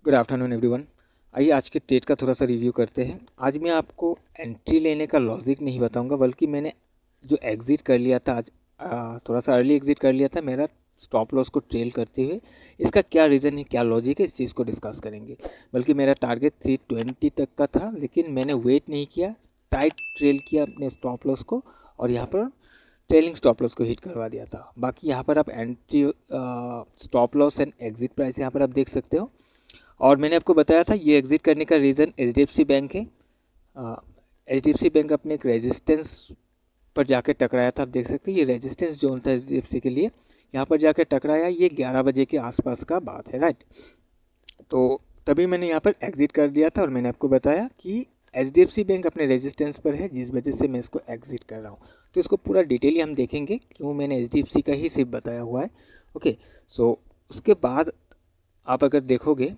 Good afternoon everyone. आइए आज के ट्रेड का थोड़ा सा रिव्यू करते हैं। आज मैं आपको एंट्री लेने का लॉजिक नहीं बताऊंगा, बल्कि मैंने जो एग्ज़िट कर लिया था आज, थोड़ा सा अर्ली एग्ज़िट कर लिया था मेरा स्टॉप लॉस को ट्रेल करते हुए। इसका क्या रीज़न है, क्या लॉजिक है, इस चीज़ को डिस्कस करेंगे। बल्कि मेरा टारगेट 320 तक का था, लेकिन मैंने वेट नहीं किया, टाइट ट्रेल किया अपने स्टॉप लॉस को और यहाँ पर ट्रेलिंग स्टॉप लॉस को हिट करवा दिया था। बाकी यहाँ पर आप entry, stop loss and exit price यहाँ पर आप देख सकते हो। और मैंने आपको बताया था ये एग्ज़िट करने का रीज़न एचडीएफसी बैंक है। एचडीएफसी बैंक अपने एक रेजिस्टेंस पर जाकर टकराया था। आप देख सकते हैं ये रेजिस्टेंस जोन था एचडीएफसी के लिए, यहाँ पर जाकर टकराया। ये 11 बजे के आसपास का बात है, राइट। तो तभी मैंने यहाँ पर एग्ज़िट कर दिया था और मैंने आपको बताया कि एचडीएफसी बैंक अपने रेजिस्टेंस पर है, जिस वजह से मैं इसको एग्ज़िट कर रहा हूँ। तो इसको पूरा डिटेली हम देखेंगे, क्यों मैंने एचडीएफसी का ही सिर्फ बताया हुआ है। ओके, सो उसके बाद आप अगर देखोगे,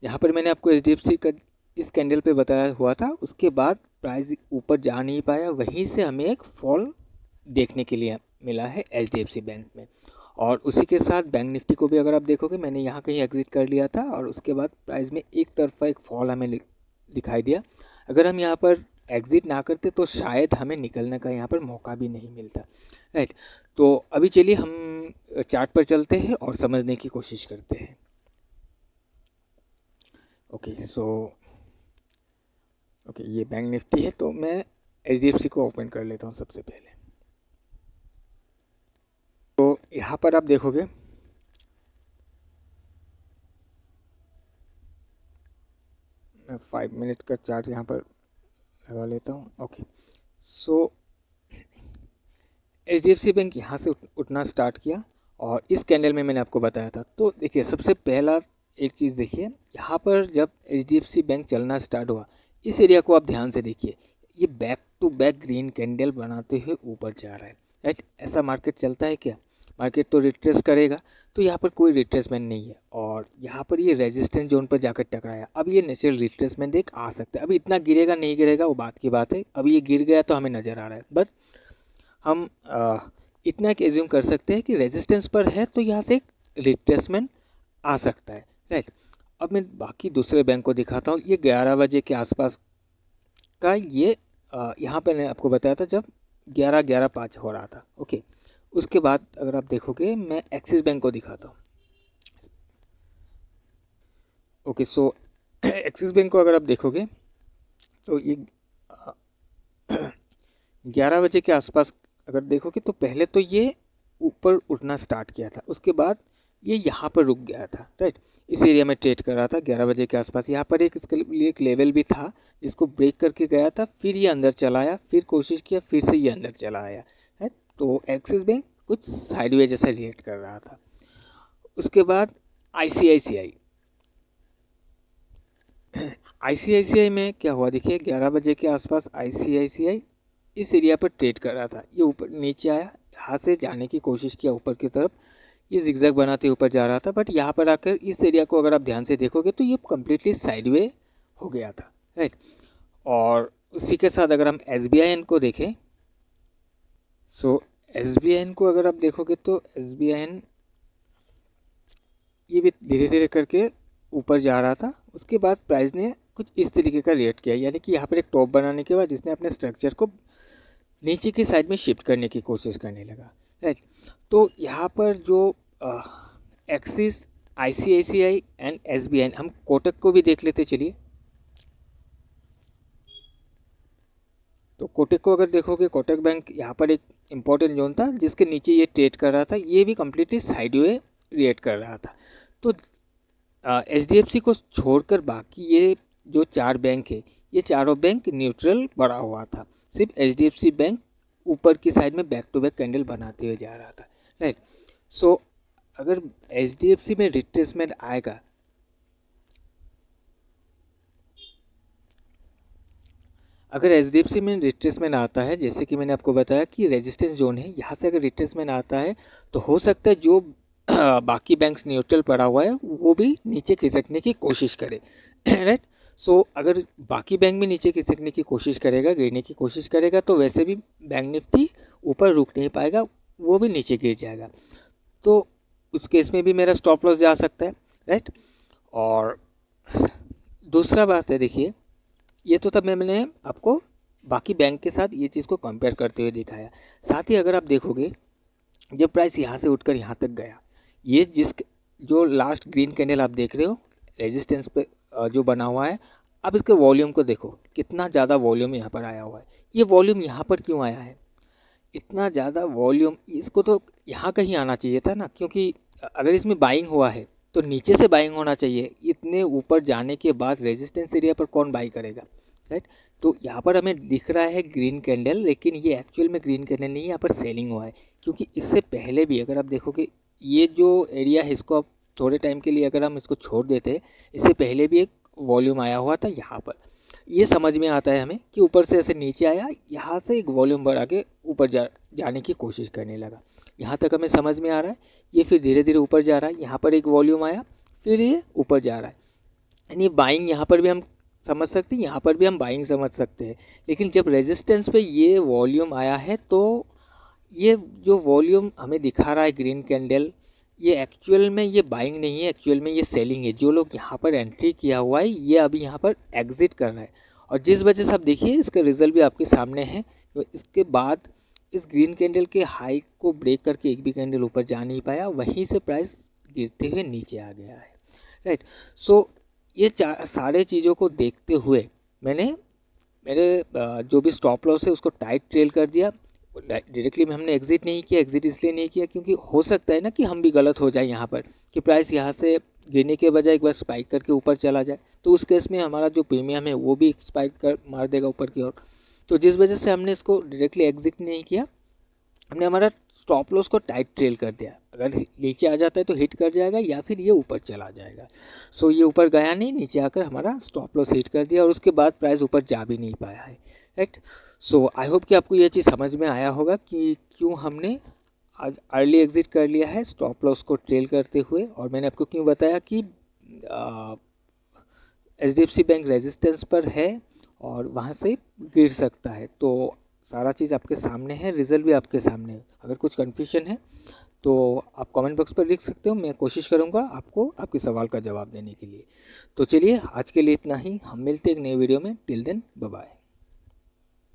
यहाँ पर मैंने आपको एचडीएफसी का इस कैंडल पे बताया हुआ था, उसके बाद प्राइस ऊपर जा नहीं पाया, वहीं से हमें एक फॉल देखने के लिए मिला है एचडीएफसी बैंक में। और उसी के साथ बैंक निफ्टी को भी अगर आप देखोगे, मैंने यहाँ कहीं एग्जिट कर लिया था और उसके बाद प्राइस में एक तरफा एक फॉल हमें दिखाई दिया। अगर हम यहाँ पर एग्जिट ना करते तो शायद हमें निकलने का यहाँ पर मौका भी नहीं मिलता, राइट। तो अभी चलिए हम चार्ट पर चलते हैं और समझने की कोशिश करते हैं। ओके, ये बैंक निफ्टी है, तो मैं एचडीएफसी को ओपन कर लेता हूँ सबसे पहले। तो यहाँ पर आप देखोगे, मैं 5 मिनट का चार्ट यहाँ पर लगा लेता हूँ। ओके, सो एचडीएफसी बैंक यहाँ से उठना स्टार्ट किया और इस कैंडल में मैंने आपको बताया था। तो देखिए, सबसे पहला एक चीज़ देखिए, यहाँ पर जब एचडीएफसी बैंक चलना स्टार्ट हुआ, इस एरिया को आप ध्यान से देखिए, ये back to back green candle बनाते हुए ऊपर जा रहा है, राइट। ऐसा मार्केट चलता है क्या? मार्केट तो रिट्रेस करेगा, तो यहाँ पर कोई रिट्रेसमेंट नहीं है और यहाँ पर ये रेजिस्टेंस जोन पर जाकर टकराया। अब ये नेचुरल रिट्रेसमेंट एक आ सकता है, अभी इतना गिरेगा नहीं गिरेगा वो बात की बात है। अभी ये गिर गया तो हमें नज़र आ रहा है, बट हम इतना एक एज्यूम कर सकते हैं कि रेजिस्टेंस पर है, तो यहाँ से एक रिट्रेसमेंट आ सकता है, राइट। अब मैं बाकी दूसरे बैंक को दिखाता हूँ। ये 11 बजे के आसपास का ये यहाँ पर मैंने आपको बताया था जब 11:5 हो रहा था। ओके, उसके बाद अगर आप देखोगे, मैं एक्सिस बैंक को दिखाता हूँ। ओके, सो एक्सिस बैंक को अगर आप देखोगे तो ये 11 बजे के आसपास अगर देखोगे तो पहले तो ये ऊपर उठना स्टार्ट किया था, उसके बाद ये यहाँ पर रुक गया था, राइट। इस एरिया में ट्रेड कर रहा था 11 बजे के आसपास। यहाँ पर इसके लिए एक लेवल भी था जिसको ब्रेक करके गया था, फिर ये अंदर चला आया, फिर कोशिश किया, फिर से ये अंदर चला आया, है। तो एक्सिस बैंक कुछ साइडवे जैसा रिएक्ट कर रहा था। उसके बाद आईसीआईसीआई आईसीआईसीआई में क्या हुआ, देखिए 11 बजे के आसपास आईसीआईसीआई इस एरिया पर ट्रेड कर रहा था। ये ऊपर नीचे आया, यहाँ से जाने की कोशिश किया ऊपर की तरफ, ये जिगजैग बनाते ऊपर जा रहा था, बट यहाँ पर आकर इस एरिया को अगर आप ध्यान से देखोगे तो ये कम्प्लीटली साइडवे हो गया था, राइट। और उसी के साथ अगर हम एसबीआईएन को देखें, सो एसबीआईएन को अगर आप देखोगे तो एसबीआईएन ये भी धीरे धीरे करके ऊपर जा रहा था। उसके बाद प्राइस ने कुछ इस तरीके का रिएक्ट किया, यानी कि यहाँ पर एक टॉप बनाने के बाद इसने अपने स्ट्रक्चर को नीचे की साइड में शिफ्ट करने की कोशिश करने लगा, राइट। तो यहाँ पर जो एक्सिस, आईसीआईसीआई एंड एसबीआई, हम कोटक को भी देख लेते चलिए। तो कोटक को अगर देखोगे, कोटक बैंक यहाँ पर एक इम्पॉर्टेंट जोन था जिसके नीचे ये ट्रेड कर रहा था, ये भी कम्प्लीटली साइडवे रिएक्ट कर रहा था। तो एचडीएफसी को छोड़कर बाकी ये जो 4 बैंक है, ये चारों बैंक न्यूट्रल बढ़ा हुआ था। सिर्फ एचडीएफसी बैंक ऊपर की साइड में बैक टू बैक कैंडल बनाते हुए जा रहा था, राइट। सो अगर एचडीएफसी में रिट्रेसमेंट आएगा, अगर एचडीएफसी में रिट्रेसमेंट आता है, जैसे कि मैंने आपको बताया कि रेजिस्टेंस जोन है, यहाँ से अगर रिट्रेसमेंट आता है तो हो सकता है जो बाकी बैंक्स न्यूट्रल पड़ा हुआ है वो भी नीचे खिसकने की कोशिश करे, राइट। सो अगर बाकी बैंक भी नीचे खिसकने की कोशिश करेगा, गिरने की कोशिश करेगा, तो वैसे भी बैंक निफ्टी ऊपर रुक नहीं पाएगा, वो भी नीचे गिर जाएगा। तो उस केस में भी मेरा स्टॉप लॉस जा सकता है, राइट। और दूसरा बात है, देखिए ये तो तब मैंने आपको बाकी बैंक के साथ ये चीज़ को कंपेयर करते हुए दिखाया। साथ ही अगर आप देखोगे जब प्राइस यहाँ से उठकर यहाँ तक गया, ये जो लास्ट ग्रीन कैंडल आप देख रहे हो रेजिस्टेंस पे जो बना हुआ है, अब इसके वॉल्यूम को देखो कितना ज़्यादा वॉल्यूम यहाँ पर आया हुआ है। ये वॉल्यूम यहाँ पर क्यों आया है, इतना ज़्यादा वॉल्यूम? इसको तो यहाँ कहीं आना चाहिए था ना, क्योंकि अगर इसमें बाइंग हुआ है तो नीचे से बाइंग होना चाहिए। इतने ऊपर जाने के बाद रेजिस्टेंस एरिया पर कौन बाई करेगा, राइट। तो यहाँ पर हमें दिख रहा है ग्रीन कैंडल, लेकिन ये एक्चुअल में ग्रीन कैंडल नहीं है, यहाँ पर सेलिंग हुआ है। क्योंकि इससे पहले भी अगर आप देखोगे ये जो एरिया है, इसको आप थोड़े टाइम के लिए अगर हम इसको छोड़ देते, इससे पहले भी एक वॉल्यूम आया हुआ था यहाँ पर। ये समझ में आता है हमें कि ऊपर से ऐसे नीचे आया, यहाँ से एक वॉल्यूम बढ़ा के ऊपर जाने की कोशिश करने लगा। यहाँ तक हमें समझ में आ रहा है। ये फिर धीरे धीरे ऊपर जा रहा है, यहाँ पर एक वॉल्यूम आया, फिर ये ऊपर जा रहा है। यानी बाइंग यहाँ पर भी हम समझ सकते हैं, यहाँ पर भी हम बाइंग समझ सकते हैं। लेकिन जब रेजिस्टेंस पे ये वॉल्यूम आया है, तो ये जो वॉल्यूम हमें दिखा रहा है ग्रीन कैंडल, ये एक्चुअल में ये बाइंग नहीं है, एक्चुअल में ये सेलिंग है। जो लोग यहाँ पर एंट्री किया हुआ है, ये अभी यहाँ पर एग्जिट कर रहा है। और जिस वजह से आप देखिए इसका रिजल्ट भी आपके सामने है। तो इसके बाद इस ग्रीन कैंडल के हाई को ब्रेक करके एक भी कैंडल ऊपर जा नहीं पाया, वहीं से प्राइस गिरते हुए नीचे आ गया है, राइट। सो ये सारे चीज़ों को देखते हुए मैंने मेरे जो भी स्टॉप लॉस है उसको टाइट ट्रेल कर दिया। डायरेक्टली में हमने एग्जिट नहीं किया। एग्जिट इसलिए नहीं किया क्योंकि हो सकता है ना कि हम भी गलत हो जाए यहाँ पर, कि प्राइस यहाँ से गिरने के बजाय एक बार स्पाइक करके ऊपर चला जाए, तो उस केस में हमारा जो प्रीमियम है वो भी स्पाइक कर मार देगा ऊपर की ओर। तो जिस वजह से हमने इसको डायरेक्टली एग्जिट नहीं किया, हमने हमारा स्टॉप लॉस को टाइट ट्रेल कर दिया। अगर नीचे आ जाता है तो हिट कर जाएगा, या फिर ये ऊपर चला जाएगा। सो ये ऊपर गया नहीं, नीचे आकर हमारा स्टॉप लॉस हिट कर दिया, और उसके बाद प्राइस ऊपर जा भी नहीं पाया है, राइट। सो आई होप कि आपको ये चीज़ समझ में आया होगा कि क्यों हमने आज अर्ली एग्जिट कर लिया है स्टॉप लॉस को ट्रेल करते हुए। और मैंने आपको क्यों बताया कि HDFC बैंक रेजिस्टेंस पर है और वहाँ से गिर सकता है। तो सारा चीज़ आपके सामने है, रिजल्ट भी आपके सामने है। अगर कुछ कन्फ्यूजन है तो आप कमेंट बॉक्स पर लिख सकते हो, मैं कोशिश करूँगा आपको आपके सवाल का जवाब देने के लिए। तो चलिए आज के लिए इतना ही, हम मिलते हैं एक नए वीडियो में। Till then bye bye.